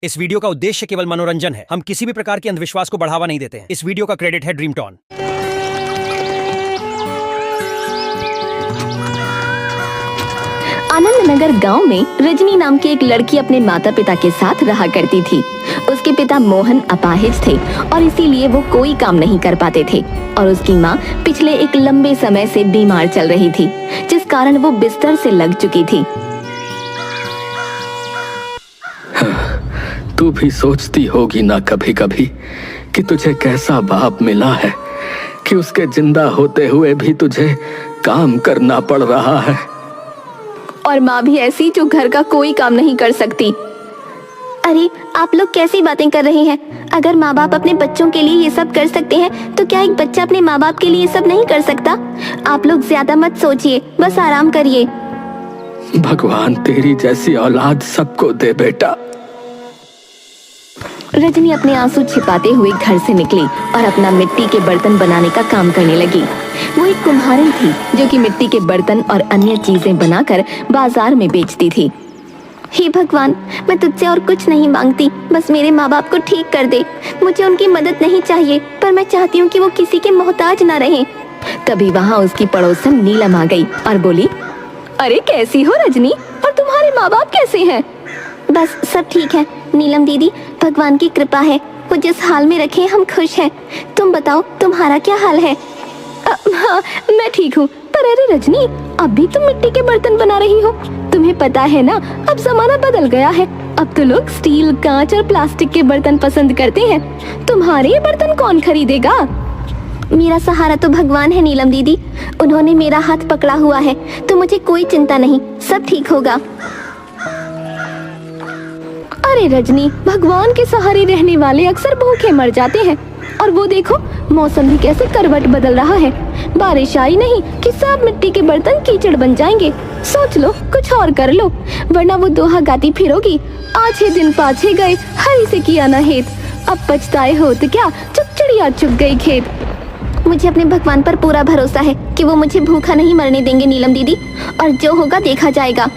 इस वीडियो का उद्देश्य केवल मनोरंजन है। हम किसी भी प्रकार के अंधविश्वास को बढ़ावा नहीं देते हैं। इस वीडियो का क्रेडिट है ड्रीम टॉन। आनंद नगर गांव में रजनी नाम की एक लड़की अपने माता पिता के साथ रहा करती थी। उसके पिता मोहन अपाहिज थे और इसीलिए वो कोई काम नहीं कर पाते थे और उसकी माँ पिछले एक लंबे समय से बीमार चल रही थी, जिस कारण वो बिस्तर से लग चुकी थी। तू भी सोचती होगी ना कभी कभी कि तुझे कैसा बाप मिला है कि उसके जिंदा होते हुए भी तुझे काम करना पड़ रहा है। और माँ भी ऐसी जो घर का कोई काम नहीं कर सकती। अरे आप लोग कैसी बातें कर रहे हैं? अगर माँ बाप अपने बच्चों के लिए ये सब कर सकते हैं तो क्या एक बच्चा अपने माँ बाप के लिए ये सब नहीं कर सकता? आप लोग ज्यादा मत सोचिए, बस आराम करिए। भगवान तेरी जैसी औलाद सबको दे बेटा। रजनी अपने आंसू छिपाते हुए घर से निकली और अपना मिट्टी के बर्तन बनाने का काम करने लगी। वो एक कुम्हारिन थी जो कि मिट्टी के बर्तन और अन्य चीजें बनाकर बाजार में बेचती थी। हे भगवान, मैं तुझसे और कुछ नहीं मांगती, बस मेरे माँ बाप को ठीक कर दे। मुझे उनकी मदद नहीं चाहिए, पर मैं चाहती हूँ कि वो किसी के मोहताज ना रहें। तभी वहाँ उसकी पड़ोसन नीलम आ गई और बोली, अरे कैसी हो रजनी, और तुम्हारे माँ बाप कैसे हैं? बस सब ठीक है नीलम दीदी, भगवान की कृपा है। वो जिस हाल में रखे हम खुश हैं। तुम बताओ तुम्हारा क्या हाल है? हाँ मैं ठीक हूँ, पर अरे रजनी, अब भी तुम मिट्टी के बर्तन बना रही हो? तुम्हें पता है ना, अब जमाना बदल गया है। अब तो लोग स्टील, कांच और प्लास्टिक के बर्तन पसंद करते हैं। तुम्हारे ये बर्तन कौन खरीदेगा? मेरा सहारा तो भगवान है नीलम दीदी, उन्होंने मेरा हाथ पकड़ा हुआ है, तो मुझे कोई चिंता नहीं, सब ठीक होगा। अरे रजनी, भगवान के सहारे रहने वाले अक्सर भूखे मर जाते हैं। और वो देखो, मौसम भी कैसे करवट बदल रहा है। बारिश आई नहीं कि सब मिट्टी के बर्तन कीचड़ बन जाएंगे। सोच लो, कुछ और कर लो, वरना वो दोहा गाती फिरोगी, आछे दिन पाछे गए, हरी से किया ना हेत, अब पछताए होत क्या, चुप चिड़िया चुग गई खेत। मुझे अपने भगवान पर पूरा भरोसा है कि वो मुझे भूखा नहीं मरने देंगे नीलम दीदी, और जो होगा देखा जाएगा।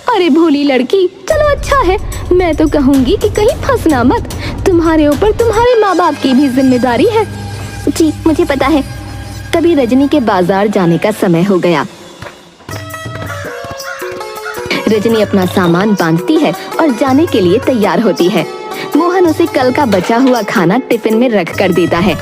अरे भोली लड़की, चलो अच्छा है, मैं तो कहूँगी कि कहीं फंसना मत। तुम्हारे ऊपर तुम्हारे माँ बाप की भी जिम्मेदारी है। जी मुझे पता है। तभी रजनी के बाजार जाने का समय हो गया। रजनी अपना सामान बांधती है और जाने के लिए तैयार होती है। मोहन उसे कल का बचा हुआ खाना टिफिन में रख कर देता है।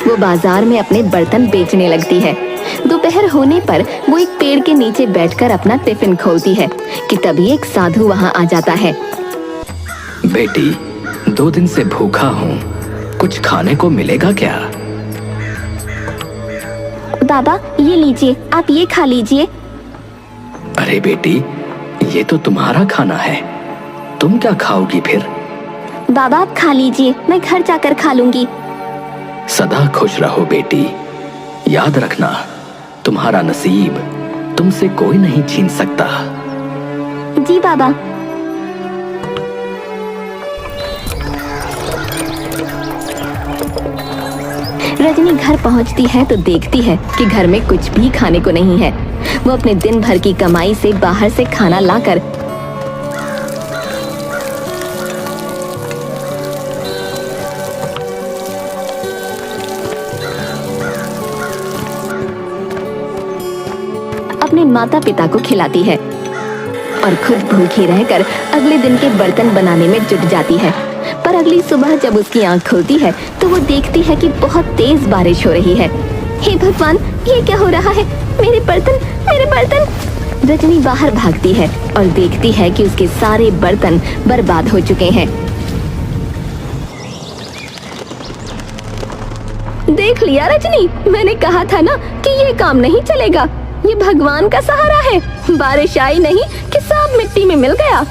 वो बाजार में अपने बर्तन बेचने लगती है। दोपहर होने पर वो एक पेड़ के नीचे बैठकर अपना टिफिन खोलती है कि तभी एक साधु वहाँ आ जाता है। बेटी, 2 दिन से भूखा हूँ, कुछ खाने को मिलेगा क्या? बाबा ये लीजिए, आप ये खा लीजिए। अरे बेटी, ये तो तुम्हारा खाना है, तुम क्या खाओगी फिर? बाबा आप खा लीजिए, मैं घर जाकर खा लूंगी। सदा खुश रहो बेटी, याद रखना तुम्हारा नसीब तुमसे कोई नहीं छीन सकता। जी बाबा। रजनी घर पहुंचती है तो देखती है कि घर में कुछ भी खाने को नहीं है। वो अपने दिन भर की कमाई से बाहर से खाना लाकर अपने माता पिता को खिलाती है और खुद भूखी रहकर अगले दिन के बर्तन बनाने में जुट जाती है। पर अगली सुबह जब उसकी आंख खुलती है तो वो देखती है कि बहुत तेज बारिश हो रही है। हे भगवान, ये क्या हो रहा है? मेरे बर्तन, मेरे बर्तन! रजनी बाहर भागती है और देखती है कि उसके सारे बर्तन बर्बाद हो चुके हैं। देख लिया रजनी, मैंने कहा था ना कि ये काम नहीं चलेगा। ये भगवान का सहारा है, बारिश आई नहीं कि सब मिट्टी में मिल गया।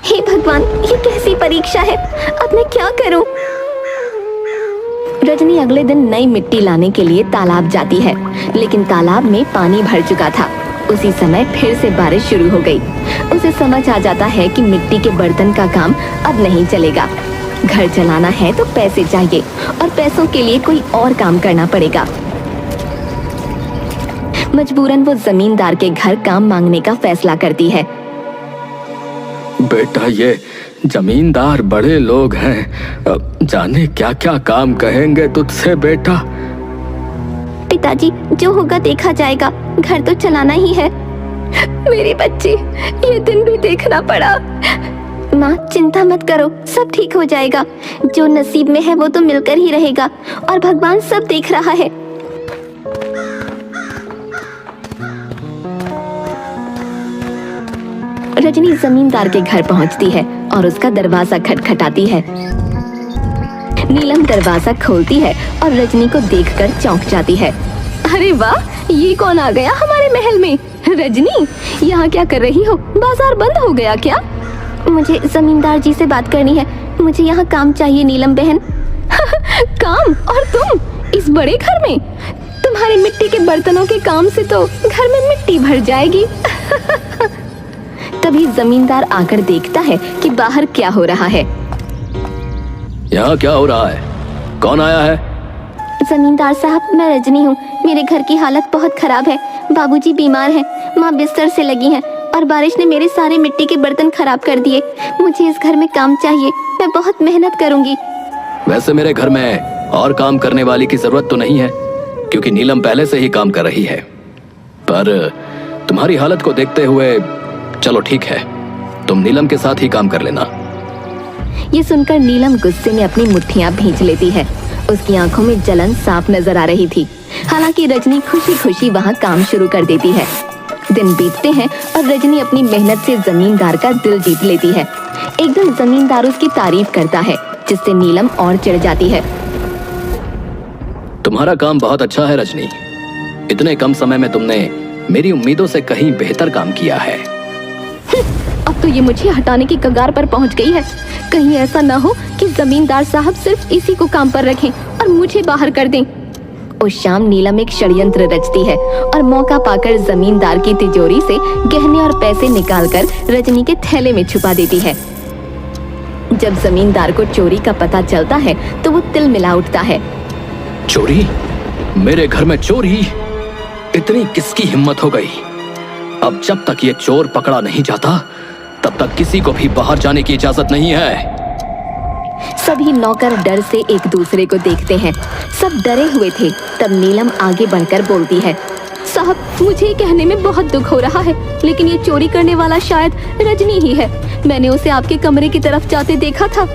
हे भगवान, ये कैसी परीक्षा है, अब मैं क्या करूं? रजनी अगले दिन नई मिट्टी लाने के लिए तालाब जाती है, लेकिन तालाब में पानी भर चुका था। उसी समय फिर से बारिश शुरू हो गई। उसे समझ आ जाता है कि मिट्टी के बर्तन का काम अब नहीं चलेगा। घर चलाना है तो पैसे चाहिए और पैसों के लिए कोई और काम करना पड़ेगा। मजबूरन वो जमींदार के घर काम मांगने का फैसला करती है। बेटा, ये जमींदार बड़े लोग हैं, जाने क्या क्या काम कहेंगे तुझसे बेटा। पिताजी, जो होगा देखा जाएगा, घर तो चलाना ही है। मेरी बच्ची, ये दिन भी देखना पड़ा। माँ, चिंता मत करो, सब ठीक हो जाएगा। जो नसीब में है वो तो मिलकर ही रहेगा, और भगवान सब देख रहा है। रजनी जमींदार के घर पहुंचती है और उसका दरवाजा खटखटाती है। नीलम दरवाजा खोलती है और रजनी को देखकर चौंक जाती है। अरे वाह, ये कौन आ गया हमारे महल में? रजनी, यहाँ क्या कर रही हो? बाजार बंद हो गया क्या? मुझे जमींदार जी से बात करनी है। मुझे यहाँ काम चाहिए नीलम बहन। काम? और तुम इस बड़े घर में? तुम्हारे मिट्टी के बर्तनों के काम से तो घर में मिट्टी भर जाएगी। तभी जमींदार आकर देखता है कि बाहर क्या हो रहा है। यहाँ क्या हो रहा है? कौन आया है? जमींदार साहब, मैं रजनी हूँ। मेरे घर की हालत बहुत खराब है। बाबूजी बीमार हैं, माँ बिस्तर से लगी हैं, और बारिश ने मेरे सारे मिट्टी के बर्तन खराब कर दिए। मुझे इस घर में काम चाहिए, मैं बहुत मेहनत करूंगी। वैसे मेरे घर में और काम करने वाली की जरूरत तो नहीं है, क्योंकि नीलम पहले से ही काम कर रही है। पर तुम्हारी हालत को देखते हुए चलो ठीक है, तुम नीलम के साथ ही काम कर लेना। ये सुनकर नीलम गुस्से में अपनी मुट्ठियां भींच लेती है। उसकी आंखों में जलन साफ नजर आ रही थी। हालांकि रजनी खुशी खुशी वहाँ काम शुरू कर देती है। दिन बीतते हैं और रजनी अपनी मेहनत से जमींदार का दिल जीत लेती है। एक दिन जमींदार उसकी तारीफ करता है, जिससे नीलम और चिढ़ जाती है। तुम्हारा काम बहुत अच्छा है रजनी। इतने कम समय में तुमने मेरी उम्मीदों से कहीं बेहतर काम किया है। अब तो ये मुझे हटाने की कगार पर पहुंच गई है। कहीं ऐसा ना हो कि जमींदार साहब सिर्फ इसी को काम पर रखें और मुझे बाहर कर दें। उस शाम नीलम एक षड्यंत्र रचती है और मौका पाकर जमींदार की तिजोरी से गहने और पैसे निकालकर रजनी के थैले में छुपा देती है। जब जमींदार को चोरी का पता चलता है तो वो तिल मिला उठता है। चोरी? मेरे घर में चोरी? इतनी किसकी हिम्मत हो गई? अब जब तक ये चोर पकड़ा नहीं जाता तब तक किसी को भी बाहर जाने की इजाजत नहीं है। सभी नौकर डर से एक दूसरे को देखते हैं। सब डरे हुए थे। तब नीलम आगे बढ़कर बोलती है, साहब, मुझे कहने में बहुत दुख हो रहा है, लेकिन ये चोरी करने वाला शायद रजनी ही है। मैंने उसे आपके कमरे की तरफ जाते देखा था।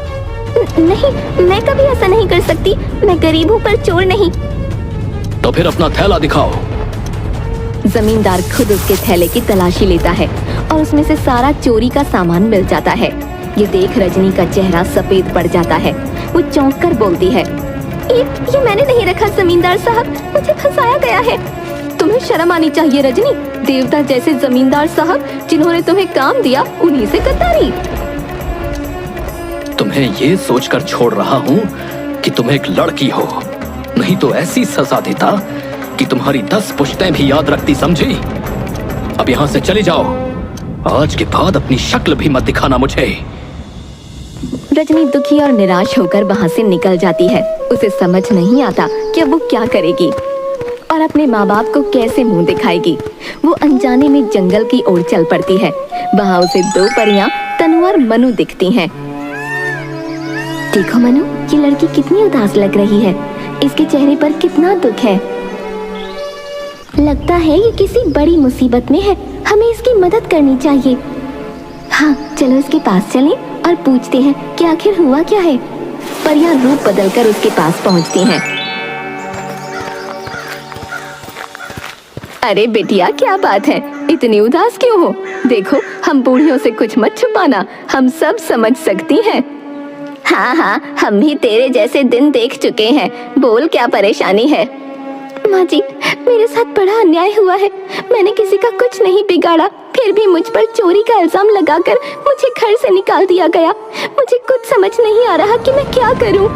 नहीं, मैं कभी ऐसा नहीं कर सकती। मैं गरीब हूँ पर चोर नहीं। तो फिर अपना थैला दिखाओ। जमींदार खुद उसके थैले की तलाशी लेता है और उसमें से सारा चोरी का सामान मिल जाता है। ये देख रजनी का चेहरा सफेद पड़ जाता है। वो चौंक कर बोलती है, ये मैंने नहीं रखा जमींदार साहब, मुझे फंसाया गया है। तुम्हें शर्म आनी चाहिए रजनी। देवता जैसे जमींदार साहब जिन्होंने तुम्हें काम दिया, उन्हीं से गद्दारी। तुम्हें ये सोचकर छोड़ रहा हूँ कि तुम एक लड़की हो, नहीं तो ऐसी सजा देता कि तुम्हारी 10 पुश्तें भी याद रखती, समझी? अब यहाँ से चली जाओ। आज के बाद अपनी शक्ल भी मत दिखाना मुझे। रजनी दुखी और निराश होकर वहाँ से निकल जाती है। उसे समझ नहीं आता कि अब वो क्या करेगी और अपने माँ बाप को कैसे मुंह दिखाएगी। वो अनजाने में जंगल की ओर चल पड़ती है। वहाँ उसे 2 परियां तनु और मनु दिखती हैं। देखो मनु, ये लड़की कितनी उदास लग रही है। इसके चेहरे पर कितना दुख है। लगता है ये किसी बड़ी मुसीबत में है। हमें इसकी मदद करनी चाहिए। हाँ, चलो इसके पास चलें और पूछते हैं कि आखिर हुआ क्या है। परियां रूप बदलकर उसके पास पहुंचती हैं। अरे बेटिया, क्या बात है? इतनी उदास क्यों हो? देखो, हम बूढ़ियों से कुछ मत छुपाना, हम सब समझ सकती हैं। हाँ हाँ, हम भी तेरे जैसे दिन देख चुके हैं। बोल, क्या परेशानी है? माँ जी, मेरे साथ बड़ा अन्याय हुआ है। मैंने किसी का कुछ नहीं बिगाड़ा, फिर भी मुझ पर चोरी का इल्जाम लगाकर मुझे घर से निकाल दिया गया। मुझे कुछ समझ नहीं आ रहा कि मैं क्या करूं।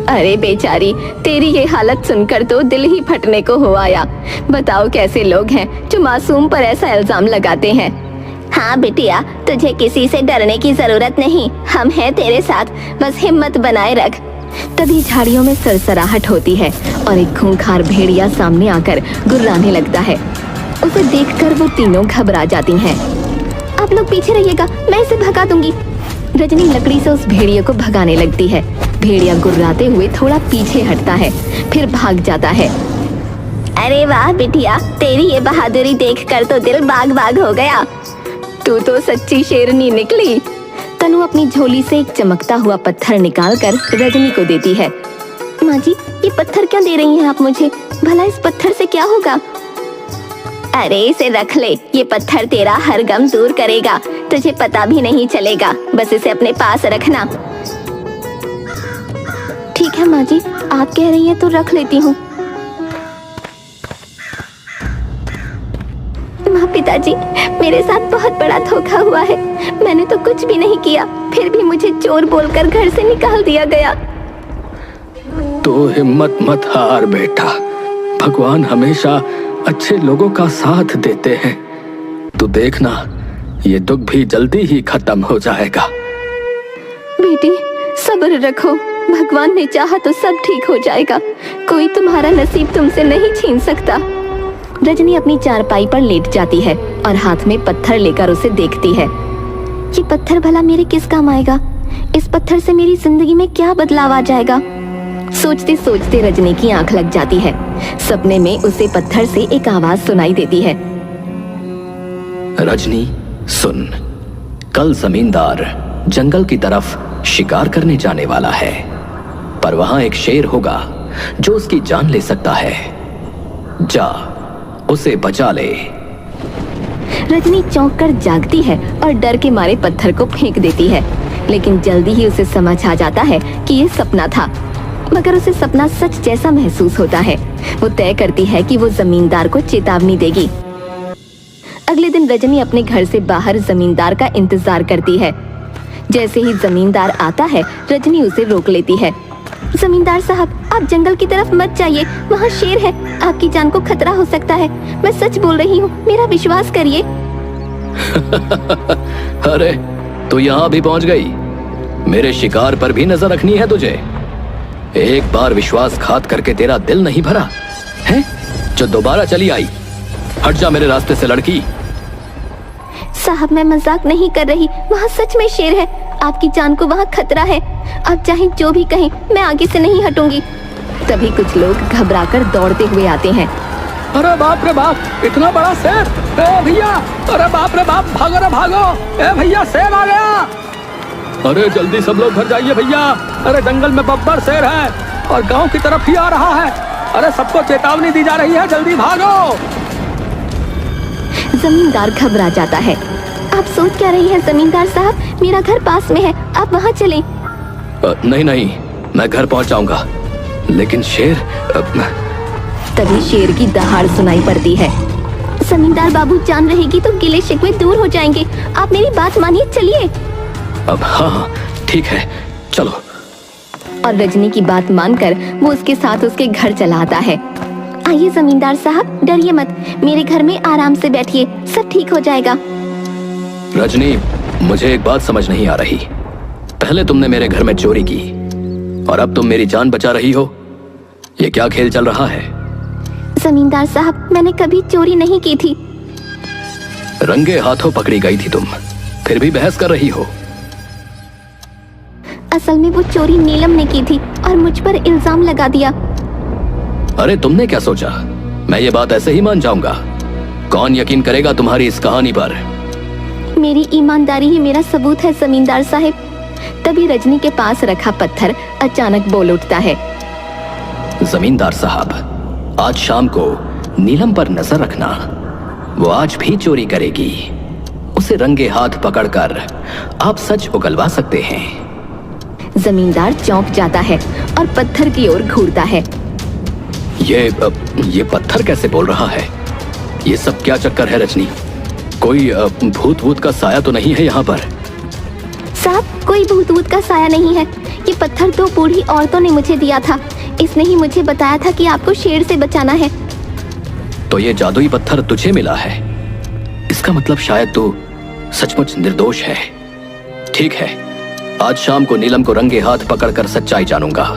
अरे बेचारी, तेरी ये हालत सुनकर तो दिल ही फटने को हो आया। बताओ, कैसे लोग हैं जो मासूम पर ऐसा इल्जाम लगाते हैं। हाँ बिटिया, तुझे किसी से डरने की जरूरत नहीं, हम हैं तेरे साथ, बस हिम्मत बनाए रख। तभी झाड़ियों में सरसराहट होती है और एक खूंखार भेड़िया सामने आकर गुर्राने लगता है। उसे देखकर वो तीनों घबरा जाती हैं। आप लोग पीछे रहिएगा, मैं इसे भगा दूंगी। रजनी लकड़ी से उस भेड़िए को भगाने लगती है। भेड़िया गुर्राते हुए थोड़ा पीछे हटता है, फिर भाग जाता है। अरे वाह बिटिया, तेरी ये बहादुरी देखकर तो दिल बाग बाग हो गया। तू तो सच्ची शेरनी निकली। तनु अपनी झोली से एक चमकता हुआ पत्थर निकालकर रजनी को देती है। माँ जी, ये पत्थर क्यों दे रही हैं आप मुझे? भला इस पत्थर से क्या होगा? अरे इसे रख ले, ये पत्थर तेरा हर गम दूर करेगा। तुझे पता भी नहीं चलेगा, बस इसे अपने पास रखना। ठीक है माँ जी, आप कह रही हैं तो रख लेती हूँ। माँ, पिताजी, मेरे साथ बहुत बड़ा धोखा हुआ है। मैंने तो कुछ भी नहीं किया, फिर भी मुझे चोर बोलकर घर से निकाल दिया गया। तो हिम्मत मत हार बेटा, भगवान हमेशा अच्छे लोगों का साथ देते हैं। तू देखना, ये दुख भी जल्दी ही खत्म हो जाएगा। बेटी, सब्र रखो, भगवान ने चाहा तो सब ठीक हो जाएगा। कोई तुम्हारा नसीब तुमसे नहीं छीन सकता। रजनी अपनी चारपाई पर लेट जाती है और हाथ में पत्थर लेकर उसे देखती है। ये पत्थर भला मेरे किस काम आएगा? इस पत्थर से मेरी जिंदगी में क्या बदलाव आ जाएगा? सोचते सोचते रजनी की आंख लग जाती है। सपने में उसे पत्थर से एक आवाज सुनाई देती है। रजनी सुन, कल जमींदार जंगल की तरफ शिकार करने जाने वाला है, पर वहां एक शेर होगा जो उसकी जान ले सकता है। जा, उसे बचा ले। रजनी चौंक कर जागती है और डर के मारे पत्थर को फेंक देती है, लेकिन जल्दी ही उसे समझ आ जाता है कि ये सपना था। मगर उसे सपना सच जैसा महसूस होता है। वो तय करती है कि वो जमींदार को चेतावनी देगी। अगले दिन रजनी अपने घर से बाहर जमींदार का इंतजार करती है। जैसे ही जमींदार आता है, रजनी उसे रोक लेती है। जमींदार साहब, आप जंगल की तरफ मत जाइए, वहाँ शेर है, आपकी जान को खतरा हो सकता है। मैं सच बोल रही हूँ, मेरा विश्वास करिए। अरे, तू यहाँ भी पहुँच गई? मेरे शिकार पर भी नजर रखनी है तुझे। एक बार विश्वासघात करके तेरा दिल नहीं भरा है, जो दोबारा चली आई? हट जा मेरे रास्ते से लड़की। साहब, मैं मजाक नहीं कर रही, वहाँ सच में शेर है, आपकी जान को वहाँ खतरा है। आप चाहे जो भी कहें, मैं आगे से नहीं हटूंगी। तभी कुछ लोग घबराकर दौड़ते हुए आते हैं। अरे बाप रे बाप, इतना बड़ा शेर! ए भैया, अरे बाप रे बाप, भागो रे भागो! ए भैया, शेर आ गया! अरे जल्दी सब लोग घर जाइए भैया, अरे जंगल में बब्बर शेर है और गांव की तरफ ही आ रहा है। अरे सबको चेतावनी दी जा रही है, जल्दी भागो! जमींदार घबरा जाता है। आप सोच क्या रही हैं जमींदार साहब? मेरा घर पास में है, आप वहाँ चलें। नहीं नहीं, मैं घर पहुँच जाऊंगा, लेकिन शेर... तभी शेर की दहाड़ सुनाई पड़ती है। जमींदार बाबू, जान रहेगी तो गिले शिकवे दूर हो जाएंगे। आप मेरी बात मानिए, चलिए। अब हाँ, ठीक है, चलो। और रजनी की बात मानकर वो उसके साथ उसके घर चला आता है। आइए जमींदार साहब, डरिए मत, मेरे घर में आराम से बैठिए, सब ठीक हो जाएगा। रजनी, मुझे एक बात समझ नहीं आ रही। पहले तुमने मेरे घर में चोरी की और अब तुम मेरी जान बचा रही हो। ये क्या खेल चल रहा है? जमींदार साहब, मैंने कभी चोरी नहीं की थी। रंगे हाथों पकड़ी गई थी तुम, फिर भी बहस कर रही हो। असल में वो चोरी नीलम ने की थी और मुझ पर इल्जाम लगा दिया। अरे तुमने क्या सोचा, मैं ये बात ऐसे ही मान जाऊंगा? कौन यकीन करेगा तुम्हारी इस कहानी पर? मेरी ईमानदारी ही मेरा सबूत है जमींदार साहब। तभी रजनी के पास रखा पत्थर अचानक बोल उठता है। जमींदार साहब, आज शाम को नीलम पर नजर रखना। वो आज भी चोरी करेगी। उसे रंगे हाथ पकड़कर आप सच उगलवा सकते हैं। जमींदार चौंक जाता है और पत्थर की ओर घूरता है। ये पत्थर कैसे बोल रहा है? ये सब क्या चक्कर है रजनी? कोई भूत वूत का साया तो नहीं है यहाँ पर? साहब, कोई भूत वूत का साया नहीं है। ये पत्थर 2 बूढ़ी औरतों ने मुझे दिया था। इसने ही मुझे बताया था कि आपको शेर से बचाना है। तो ये जादुई पत्थर तुझे मिला है? इसका मतलब शायद तू सचमुच निर्दोष है। ठीक है, आज शाम को नीलम को रंगे हाथ पकड़कर सच्चाई जानूंगा।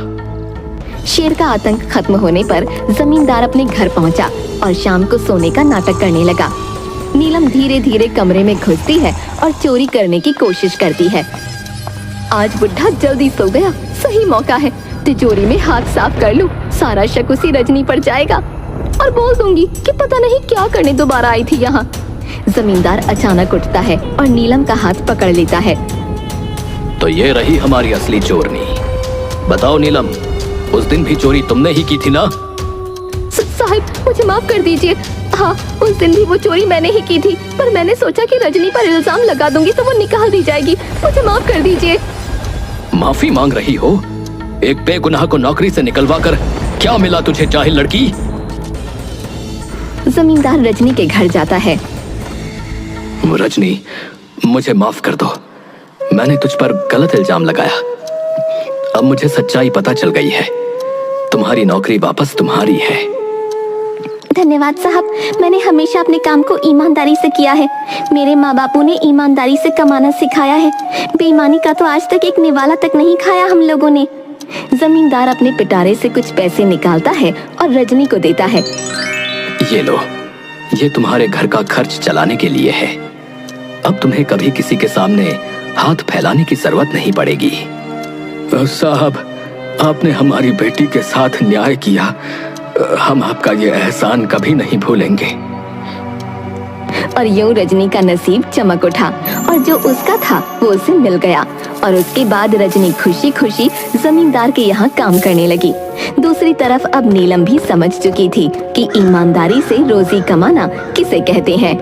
शेर का आतंक खत्म होने पर जमींदार अपने घर पहुंचा और शाम को सोने का नाटक करने लगा। नीलम धीरे धीरे कमरे में घुसती है और चोरी करने की कोशिश करती है। आज बुढ़ा जल्दी सो गया, सही मौका है, तिजोरी में हाथ साफ कर लूं, सारा शक उसी रजनी पर जाएगा और बोल दूंगी कि पता नहीं क्या करने दोबारा आई थी यहाँ। जमींदार अचानक उठता है और नीलम का हाथ पकड़ लेता है। तो ये रही हमारी असली चोरनी। बताओ नीलम, उस दिन भी चोरी तुमने ही की थी ना? साहिब, मुझे माफ कर दीजिए। हाँ, उस दिन भी वो चोरी मैंने ही की थी, पर मैंने सोचा कि रजनी पर इल्जाम लगा दूंगी तो वो निकाल दी जाएगी। मुझे माफ कर दीजिए। माफी मांग रही हो? एक बेगुनाह को नौकरी से निकलवा कर क्या मिला तुझे, जाहिल लड़की? जमींदार रजनी के घर जाता है। रजनी, मुझे माफ कर दो, मैंने तुझ पर गलत इल्जाम लगाया। अब मुझे सच्चाई पता चल गई है, तुम्हारी नौकरी वापस तुम्हारी है। धन्यवाद साहब, मैंने हमेशा अपने काम को ईमानदारी से किया है। मेरे माँ बापू ने ईमानदारी से कमाना सिखाया है। बेईमानी का तो आज तक एक निवाला तक नहीं खाया हम लोगों ने। जमींदार अपने पिटारे से कुछ पैसे निकालता है और रजनी को देता है। ये लो, ये तुम्हारे घर का खर्च चलाने के लिए है। अब तुम्हें कभी किसी के सामने हाथ फैलाने की जरूरत नहीं पड़ेगी। साहब, आपने हमारी बेटी के साथ न्याय किया, हम आपका ये एहसान कभी नहीं भूलेंगे। और यूं रजनी का नसीब चमक उठा और जो उसका था वो उसे मिल गया। और उसके बाद रजनी खुशी खुशी जमींदार के यहाँ काम करने लगी। दूसरी तरफ अब नीलम भी समझ चुकी थी कि ईमानदारी से रोजी कमाना किसे कहते हैं।